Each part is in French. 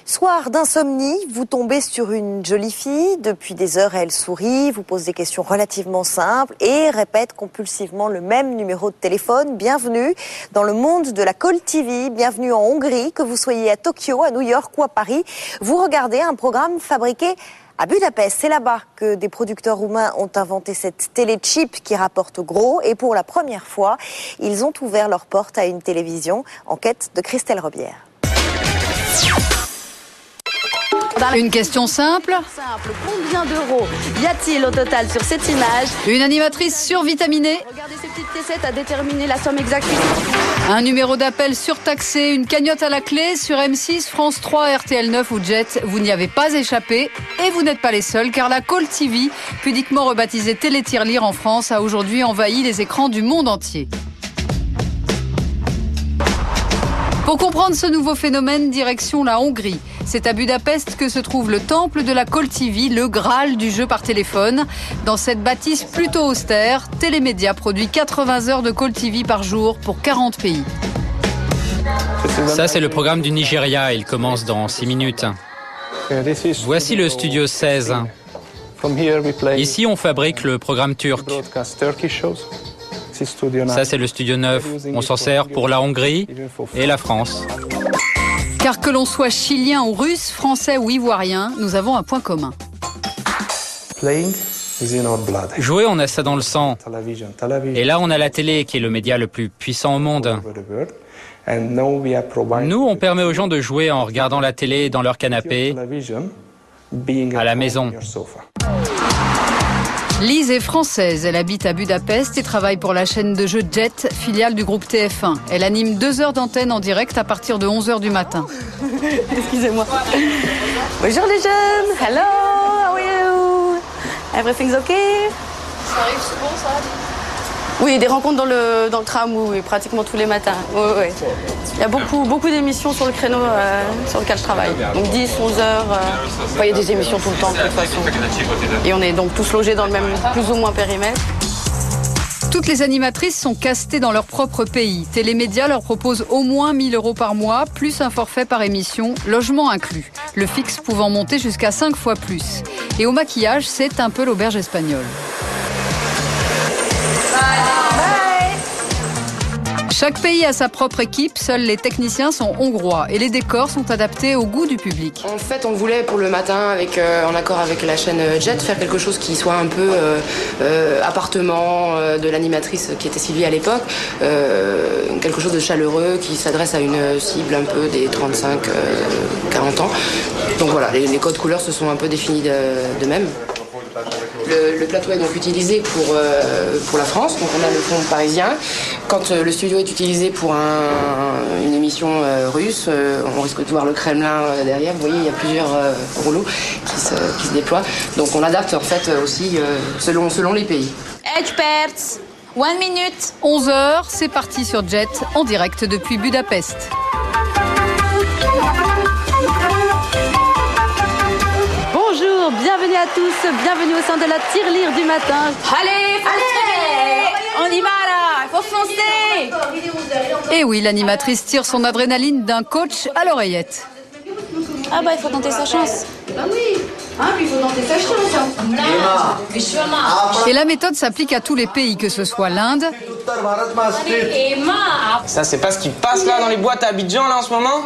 Soir d'insomnie, vous tombez sur une jolie fille. Depuis des heures, elle sourit, vous pose des questions relativement simples et répète compulsivement le même numéro de téléphone. Bienvenue dans le monde de la Call TV. Bienvenue en Hongrie, que vous soyez à Tokyo, à New York ou à Paris. Vous regardez un programme fabriqué à Budapest. C'est là-bas que des producteurs roumains ont inventé cette télé-chip qui rapporte gros. Et pour la première fois, ils ont ouvert leurs portes à une télévision. Enquête de Christelle Robière. Une question simple. Combien d'euros y a-t-il au total sur cette image? Une animatrice survitaminée. Regardez ces petites piécettes à déterminer la somme exacte. Un numéro d'appel surtaxé, une cagnotte à la clé sur M6, France 3, RTL 9 ou Jet. Vous n'y avez pas échappé et vous n'êtes pas les seuls car la Call TV, pudiquement rebaptisée Télé-Tirelire en France, a aujourd'hui envahi les écrans du monde entier. Pour comprendre ce nouveau phénomène, direction la Hongrie. C'est à Budapest que se trouve le temple de la Call TV, le Graal du jeu par téléphone. Dans cette bâtisse plutôt austère, Télémédia produit 80 heures de Call TV par jour pour 40 pays. Ça, c'est le programme du Nigeria. Il commence dans 6 minutes. Voici le studio 16. Ici, on fabrique le programme turc. Ça, c'est le studio 9. On s'en sert pour la Hongrie et la France. Car que l'on soit chilien ou russe, français ou ivoirien, nous avons un point commun. Jouer, on a ça dans le sang. Et là, on a la télé, qui est le média le plus puissant au monde. Nous, on permet aux gens de jouer en regardant la télé dans leur canapé, à la maison. Lise est française, elle habite à Budapest et travaille pour la chaîne de jeux Jet, filiale du groupe TF1. Elle anime 2 heures d'antenne en direct à partir de 11h du matin. Excusez-moi. Bonjour les jeunes. Hello, how are you? Everything's okay? Ça arrive souvent, ça? Oui, des rencontres dans le tram, oui, pratiquement tous les matins. Oui. Il y a beaucoup d'émissions sur le créneau sur lequel je travaille. Donc 10, 11 heures. Il y a des émissions tout le temps, de toute façon. Et on est donc tous logés dans le même, plus ou moins, périmètre. Toutes les animatrices sont castées dans leur propre pays. Télémédia leur propose au moins 1 000 € par mois, plus un forfait par émission, logement inclus. Le fixe pouvant monter jusqu'à 5 fois plus. Et au maquillage, c'est un peu l'auberge espagnole. Chaque pays a sa propre équipe, seuls les techniciens sont hongrois et les décors sont adaptés au goût du public. En fait, on voulait pour le matin, en accord avec la chaîne Jet, faire quelque chose qui soit un peu appartement de l'animatrice qui était Sylvie à l'époque, quelque chose de chaleureux qui s'adresse à une cible un peu des 35-40 ans. Donc voilà, les codes couleurs se sont un peu définis de même. Le plateau est donc utilisé pour la France, donc on a le fond parisien. Quand le studio est utilisé pour une émission russe, on risque de voir le Kremlin derrière. Vous voyez, il y a plusieurs rouleaux qui se déploient. Donc on adapte en fait aussi selon les pays. Experts, 1 minute. 11h, c'est parti sur Jet, en direct depuis Budapest. Bonjour, bienvenue à tous, bienvenue au sein de la tirelire du matin. Allez, on y va là, il faut foncer. Et oui, l'animatrice tire son adrénaline d'un coach à l'oreillette. Ah bah il faut tenter sa chance. Ah oui, puis il faut tenter sa chance. Et la méthode s'applique à tous les pays, que ce soit l'Inde. Ça, c'est pas ce qui passe là dans les boîtes à Abidjan là en ce moment?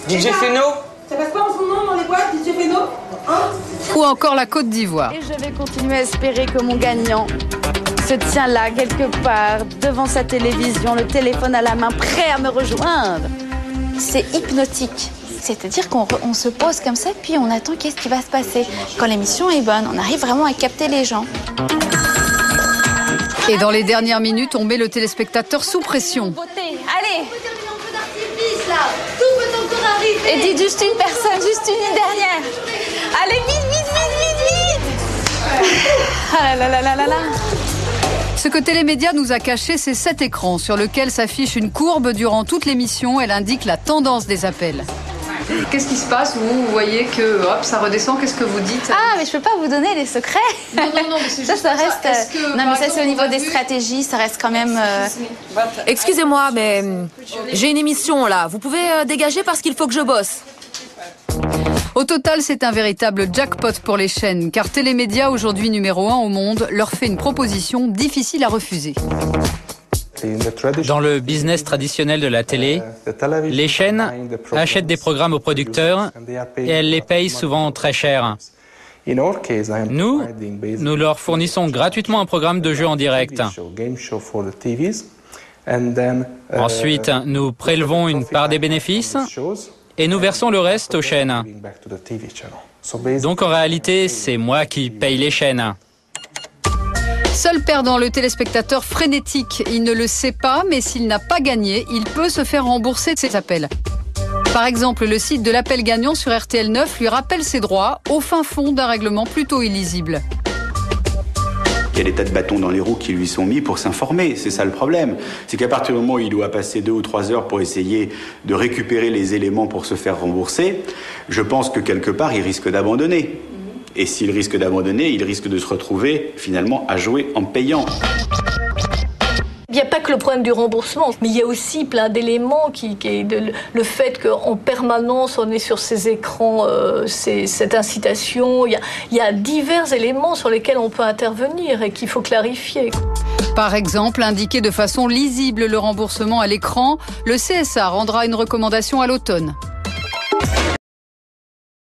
DJ Feno? Ça passe pas en ce moment dans les boîtes, DJ Feno? Ou encore la Côte d'Ivoire. Et je vais continuer à espérer que mon gagnant se tient là, quelque part, devant sa télévision, le téléphone à la main, prêt à me rejoindre. C'est hypnotique. C'est-à-dire qu'on se pose comme ça, puis on attend qu'est-ce qui va se passer. Quand l'émission est bonne, on arrive vraiment à capter les gens. Et dans les dernières minutes, on met le téléspectateur sous pression. Allez! Et dites juste une personne, juste une dernière. Allez, vite. Ah là là là là là. Ce que Télémédia nous a caché, c'est cet écran sur lequel s'affiche une courbe durant toute l'émission. Elle indique la tendance des appels. Qu'est-ce qui se passe? Vous voyez que hop, ça redescend. Qu'est-ce que vous dites? Ah, mais je peux pas vous donner les secrets. Non, mais c'est juste ça reste. Non, mais ça, c'est au niveau des stratégies. Ça reste quand même. Excusez-moi, mais j'ai une émission là. Vous pouvez dégager parce qu'il faut que je bosse. Au total, c'est un véritable jackpot pour les chaînes, car Télémédia, aujourd'hui numéro 1 au monde, leur fait une proposition difficile à refuser. Dans le business traditionnel de la télé, les chaînes achètent des programmes aux producteurs et elles les payent souvent très cher. Nous leur fournissons gratuitement un programme de jeu en direct. Ensuite, nous prélevons une part des bénéfices et nous versons le reste aux chaînes. Donc en réalité, c'est moi qui paye les chaînes. Seul perdant, le téléspectateur frénétique. Il ne le sait pas, mais s'il n'a pas gagné, il peut se faire rembourser de ses appels. Par exemple, le site de l'appel gagnant sur RTL 9 lui rappelle ses droits au fin fond d'un règlement plutôt illisible. Il y a des tas de bâtons dans les roues qui lui sont mis pour s'informer, c'est ça le problème. C'est qu'à partir du moment où il doit passer 2 ou 3 heures pour essayer de récupérer les éléments pour se faire rembourser, je pense que quelque part il risque d'abandonner. Et s'il risque d'abandonner, il risque de se retrouver finalement à jouer en payant. Il n'y a pas que le problème du remboursement, mais il y a aussi plein d'éléments le fait qu'en permanence on est sur ces écrans, cette incitation. Il y a divers éléments sur lesquels on peut intervenir et qu'il faut clarifier. Par exemple, indiquer de façon lisible le remboursement à l'écran, le CSA rendra une recommandation à l'automne.